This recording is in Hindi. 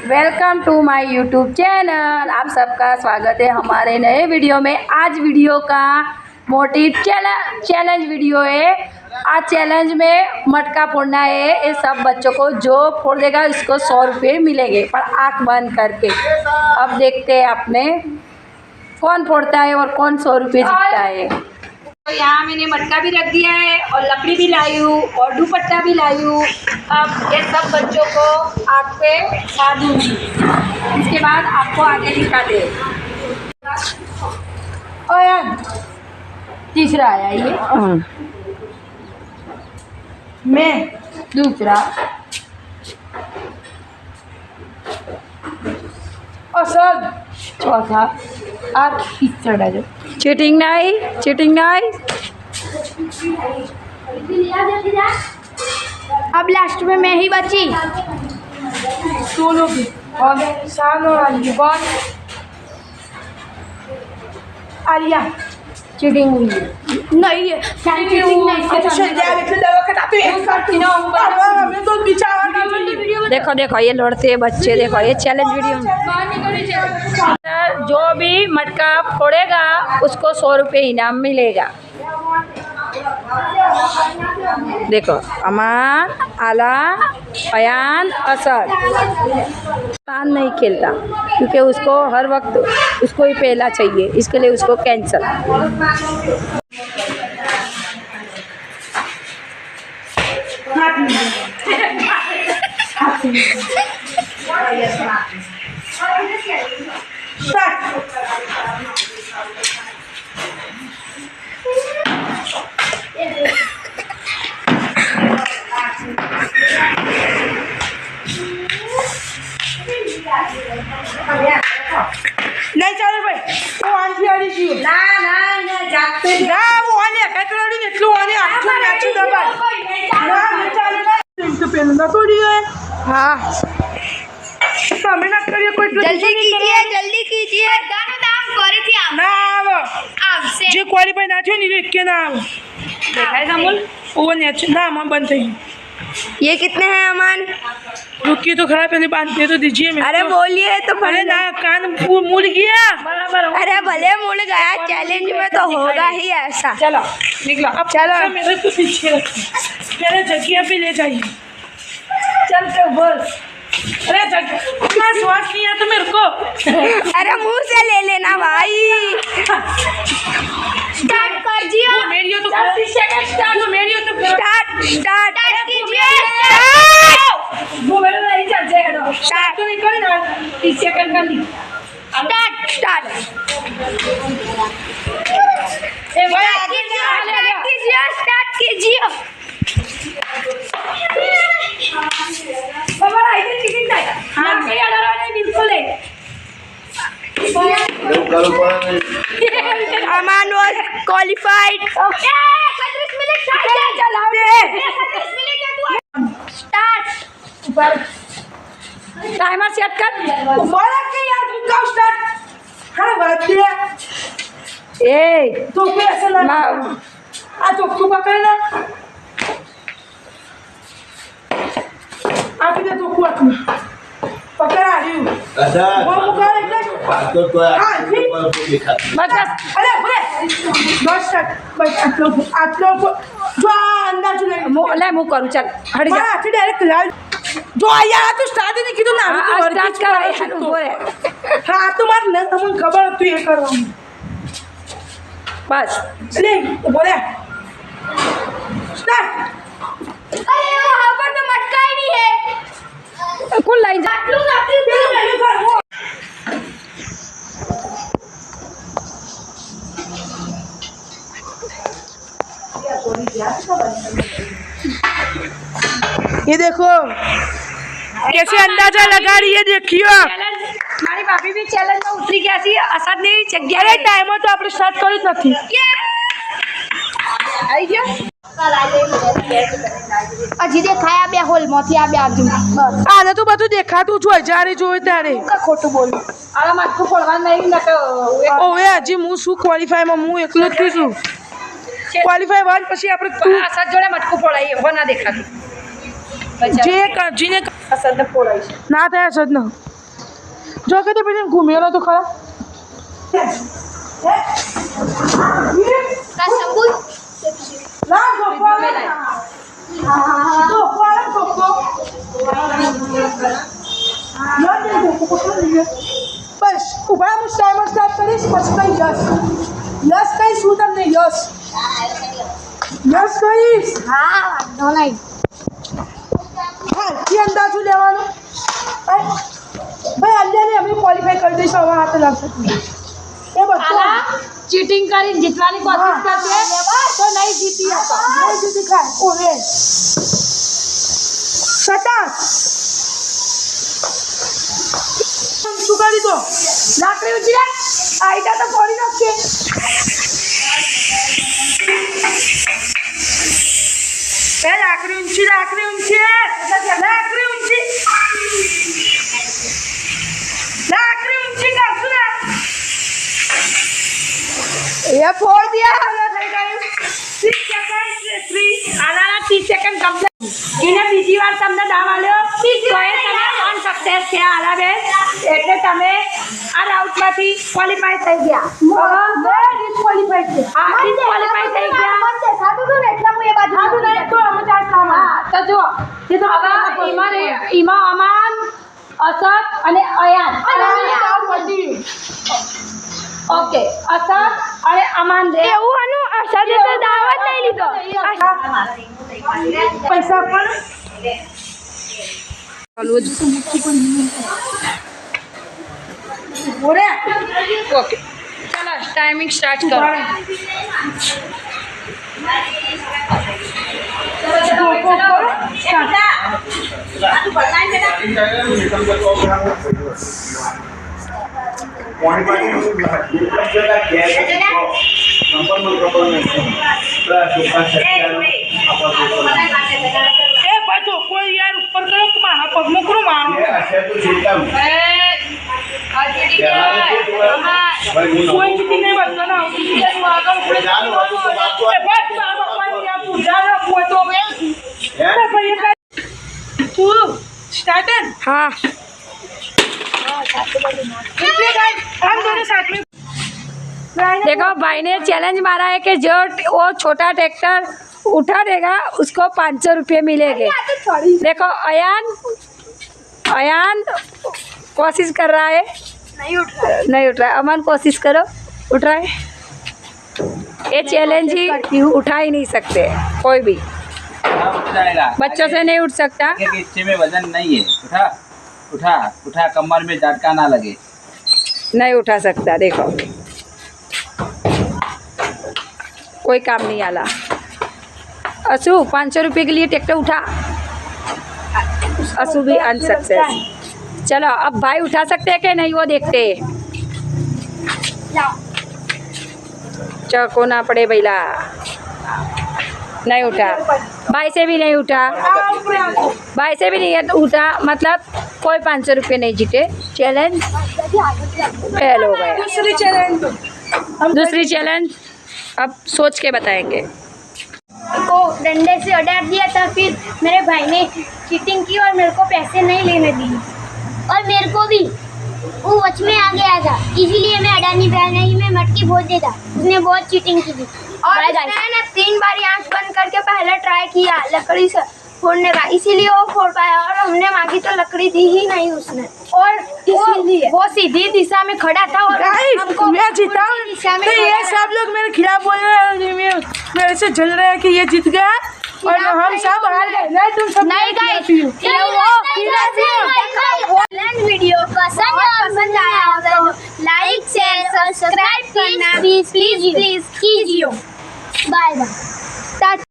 Welcome to my YouTube channel. आप सबका स्वागत है हमारे नए वीडियो में। आज वीडियो का मोटिव चैलेंज वीडियो है। आज चैलेंज में मटका फोड़ना है। ये सब बच्चों को जो फोड़ देगा इसको 100 रुपये मिलेंगे, पर आँख बंद करके। अब देखते हैं आपने कौन फोड़ता है और कौन 100 रुपये जीतता है। तो यहाँ मैंने मटका भी रख दिया है और लकड़ी भी लाई हूँ और दुपट्टा भी लाई हूँ। अब ये सब बच्चों को आग पे खा दूँगी। इसके बाद आपको आगे दिखा दे। और यार तीसरा आया ये, मैं दूसरा और सब चौथा और तीसरा। जो चीटिंग नहीं। अब लास्ट में मैं ही बची। दोनों की और सानो वाली कौन? आलिया चीटिंग हुई है। नहीं है चीटिंग नहीं। देखो ये लड़ते हैं बच्चे। देखो ये चैलेंज वीडियो। जो भी मटका फोड़ेगा उसको 100 रुपये इनाम मिलेगा। देखो अमान, आला, अयान, असद। पान नहीं खेलता क्योंकि उसको हर वक्त उसको ही पहला चाहिए, इसके लिए उसको कैंसल। नहीं चाले भाई वो आंटी वाली जी ना जाते ना वो आने कतराडी नेटलो आने आठो नाचू दबा ना नहीं चाले भाई तो पेन ना तोड़ी है। हां समय ना करिए कोई जल्दी कीजिए गाना नाम करे थी आप ना वो आपसे जे क्वालिफाई ना थियो नी के नाम देखा है अमूल। वो नेच नाम हम बंद थई। ये कितने हैं अमान? रुकिए तो खराब पहले बांध दे तो दीजिए मैं। अरे बोलिए तो। अरे ना कान मुड़ गया। अरे भले मुड़ गया, चैलेंज में तो होगा ही ऐसा। चलो निकलो अब। चलो मेरे को पीछे रखो, मेरे जगह पे ले जाइए। चलते बस। अरे जगह श्वास नहीं है तो मेरे को। अरे मुंह से ले लेना भाई। स्टार्ट कर जियो। मेरी तो 30 सेकंड स्टार्ट। मेरी तो स्टार्ट कीजिए। वो मेरे नहीं चल जाएगा। स्टार्ट तो नहीं करी ना 30 सेकंड कर ली। स्टार्ट कीजिए। बाबा आइए टिकट नहीं। हां मेरी ऑर्डर नहीं बिल्कुल है। अमान was qualified. 35 minute start. ऊपर टाइमर सेट कर। बोला कि यार रुको स्टार्ट। हां बात किया ए तो फिर ऐसा ना आ तो तू पकड़ना आप इधर तो कुआ तुम पकड़ा रही हूं। अच्छा वो मुका एकदम बात तो बस अरे बस बस आप लोग जो अंदाज नहीं मुंह करूँ। चल हट जा। मां अच्छी डायरेक्ट लाल जो आया तो स्टार्ट नहीं की तो ना तो स्टार्ट कर। हां तुम्हारे न हम खबर तू ये कर बस ले बोले स्टार्ट। अरे वहाँ पर तो मटका ही नहीं है। कुल लाइन जा। ये देखो कैसे अंदाजा लगा रही है। देखियो हमारी भाभी भी चैलेंज में उतरी कैसी असद नहीं चक गया। अरे टाइम तो आप स्टार्ट करी थी। आई गया હજી દેખાય આ બે હોલમાંથી આ બે આજુ બસ આને તો બધું દેખાતું જ હોય જ્યારે જોઈ ત્યારે ખોટું બોલું અરે માથું ફોડવા નહીં ન તો ઓવે હજી હું શું ક્વોલિફાઈમાં હું એકલો જ છું ક્વોલિફાઈ વાન પછી આપણે આ સાત જોડે મટકું ફોડાય હો ના દેખાતું જે જીને અસદ ફોડાય ના થાય સદનો જો કે તે પેલી ઘૂમ્યો તો ખરા का सबूत લા ગોપો ગોપો બસ ઉભા હું ટાઈમર સ્ટાર્ટ કરીશ પછી કઈ યસ કહીશ હું તમને યસ કહીશ हाँ वांधो नहीं હા એ અંદાજો લેવાનો ભાઈ અંજાને અમે ક્વોલિફાઈ કરી દઈશું હવે હાથ લાગશે એ બધું ચીટિંગ કરીને જીતવાની કોશિશ કરશે તો નહીં જીતી હતો નહીં જીતી ખાય ઓરે સટા શું કરી દો લાકડી ઉછી રે આઈટા તો ફોડી નાખશે એ લાકડી ઊંચી લાકડી ઊંચી લાકડી ઊંચી કરશું ને એ ફોડ દિયા થઈ ગયું 6 સેકન્ડ 3 આના 30 સેકન્ડ કમ્પ્લીટ એને બીજી વાર તમને દાવ આલ્યો તો એ તમે અનસક્સેસ થયા આલાબેન એટલે તમે આ રાઉન્ડમાંથી ક્વોલિફાઈ થઈ ગયા ડિસ્ક્વોલિફાઈડ છે હા ડિસ્ક્વોલિફાઈ થઈ ગયા साधु तो એટલે હું એ બાજુ સાધુ નહીં તો અમે ચાર કામ હા તો જો એ તો હવે ઈમાં અમાન અસદ અને અયાન ઓકે અસદ અને અમાન રે એવું આનું અસદે તો દાવત નહીં લીધો પૈસા પણ ઓરે ઓકે ચલો ટાઈમિંગ સ્ટાર્ટ કરો એ પાછો કોઈ યાર ઉપર ગયો કે મારા પગ મોકરું મારો કોઈ જીતી નહીં બચતો ના આગળ એ ભાઈ મારો કોઈ યાર પૂજા ના પૂછો બે ભાઈ તું સ્ટાર્ટર हाँ हम दोनों साथ में देखो भाई ने चैलेंज मारा है कि जो वो छोटा ट्रैक्टर उठा देगा उसको 500 रुपये मिलेंगे देखो अयान कोशिश कर रहा है नहीं उठ रहा है अमन कोशिश करो उठ रहा है ये चैलेंज ही उठा ही नहीं सकते कोई भी उठ जाएगा बच्चों से नहीं उठ सकता आगे के हिस्से में वजन नहीं है उठा उठा उठा कमर में झटका ना लगे नहीं उठा सकता देखो कोई काम नहीं आला असू 500 रुपये के लिए ट्रैक्टर उठा असू भी अनसक्सेस चलो अब भाई उठा सकते हैं कि नहीं वो देखते हैं चको ना पड़े भैला नहीं उठा भाई से भी नहीं उठा भाई से भी नहीं उठा मतलब कोई 500 रुपये नहीं जीते चैलेंज फेल हो गया दूसरी चैलेंज दूसरी चैलेंज अब सोच के बताएंगे को डंडे से अडार दिया था फिर मेरे भाई ने चीटिंग की और मेरे को पैसे नहीं लेने दिए और मेरे को भी वो वच में आ गया था इसीलिए मैं अडानी पाया नहीं मैं मटकी भोज देता उसने बहुत चीटिंग की थी और मैंने 3 बार आँख बंद करके पहले ट्राई किया लकड़ी से फोड़ने का इसीलिए वो फोड़ पाया और हमने मांगी तो लकड़ी दी ही नहीं उसने और इसीलिए वो सीधी दिशा में खड़ा था और हमको मैं जीता हूँ दिशा में तो ये खड़ा सब लोग मेरे खिलाफ बोल रहे हैं मेरे से जल रहे हैं कि ये जीत गया और हम सब हार गए नहीं तुम सब नहीं गाइस वीडियो पसंद आया हो तो लाइक शेयर सब्सक्राइब करना प्लीज कीजिए बाय बाय